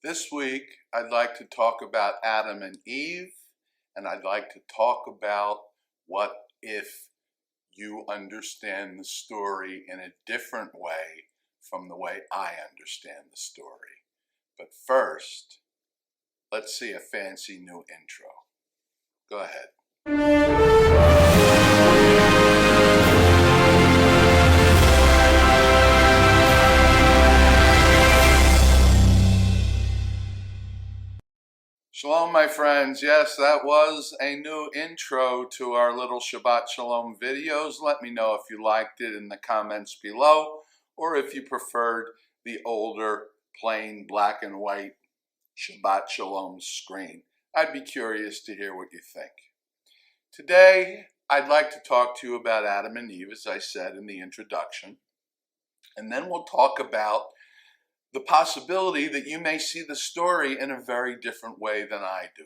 This week, I'd like to talk about Adam and Eve, and I'd like to talk about what if you understand the story in a different way from the way I understand the story. But first, let's see a fancy new intro. Go ahead. Shalom, my friends. Yes, that was a new intro to our little Shabbat Shalom videos. Let me know if you liked it in the comments below, or if you preferred the older, plain black and white Shabbat Shalom screen. I'd be curious to hear what you think. Today, I'd like to talk to you about Adam and Eve, as I said in the introduction. And then we'll talk about the possibility that you may see the story in a very different way than I do.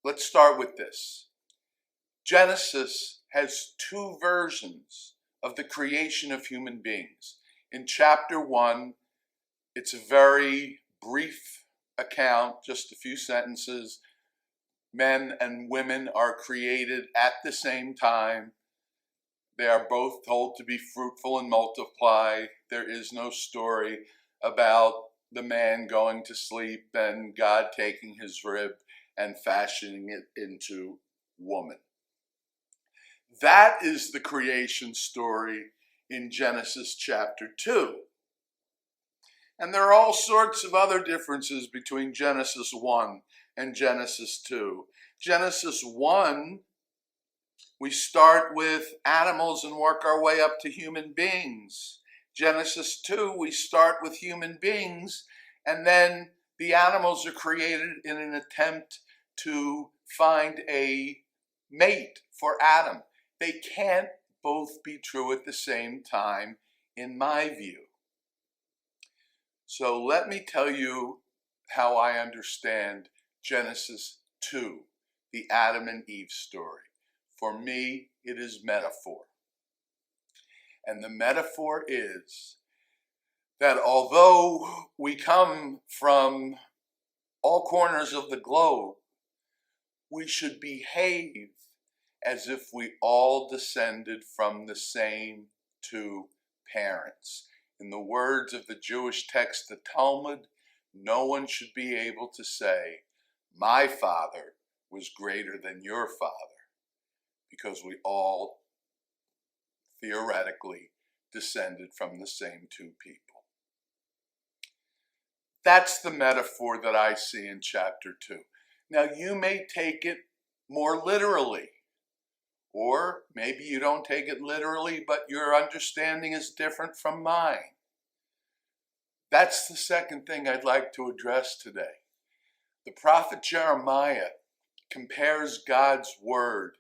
Let's start with this. Genesis has two versions of the creation of human beings. In chapter 1, it's a very brief account, just a few sentences. Men and women are created at the same time. They are both told to be fruitful and multiply. There is no story about the man going to sleep and God taking his rib and fashioning it into woman. That is the creation story in Genesis chapter 2. And there are all sorts of other differences between Genesis 1 and Genesis 2. Genesis 1, we start with animals and work our way up to human beings. Genesis 2, we start with human beings, and then the animals are created in an attempt to find a mate for Adam. They can't both be true at the same time, in my view. So let me tell you how I understand Genesis 2, the Adam and Eve story. For me, it is metaphor. And the metaphor is that although we come from all corners of the globe, we should behave as if we all descended from the same two parents. In the words of the Jewish text, the Talmud, no one should be able to say, my father was greater than your father, because we all theoretically descended from the same two people. That's the metaphor that I see in chapter 2. Now, you may take it more literally, or maybe you don't take it literally, but your understanding is different from mine. That's the second thing I'd like to address today. The prophet Jeremiah compares God's word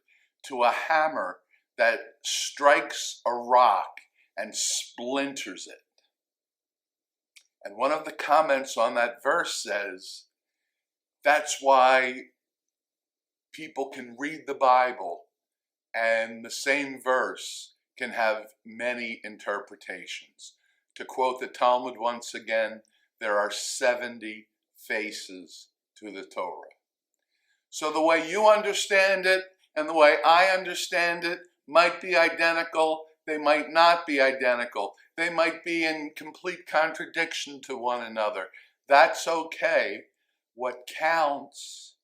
to a hammer that strikes a rock and splinters it. And one of the comments on that verse says, that's why people can read the Bible and the same verse can have many interpretations. To quote the Talmud once again, there are 70 faces to the Torah. So the way you understand it and the way I understand it might be identical. They might not be identical. They might be in complete contradiction to one another. That's okay. What counts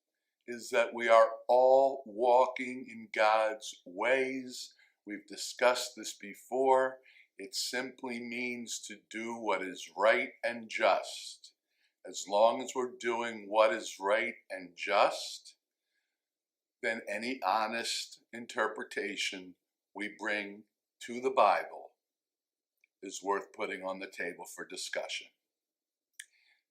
is that we are all walking in God's ways. We've discussed this before. It simply means to do what is right and just. As long as we're doing what is right and just, then any honest interpretation we bring to the Bible is worth putting on the table for discussion.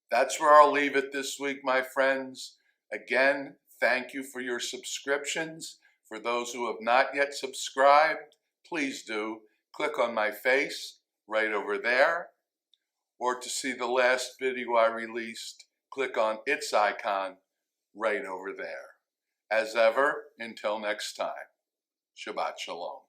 That's where I'll leave it this week, my friends. Again, thank you for your subscriptions. For those who have not yet subscribed, please do. Click on my face right over there. Or to see the last video I released, click on its icon right over there. As ever, until next time, Shabbat Shalom.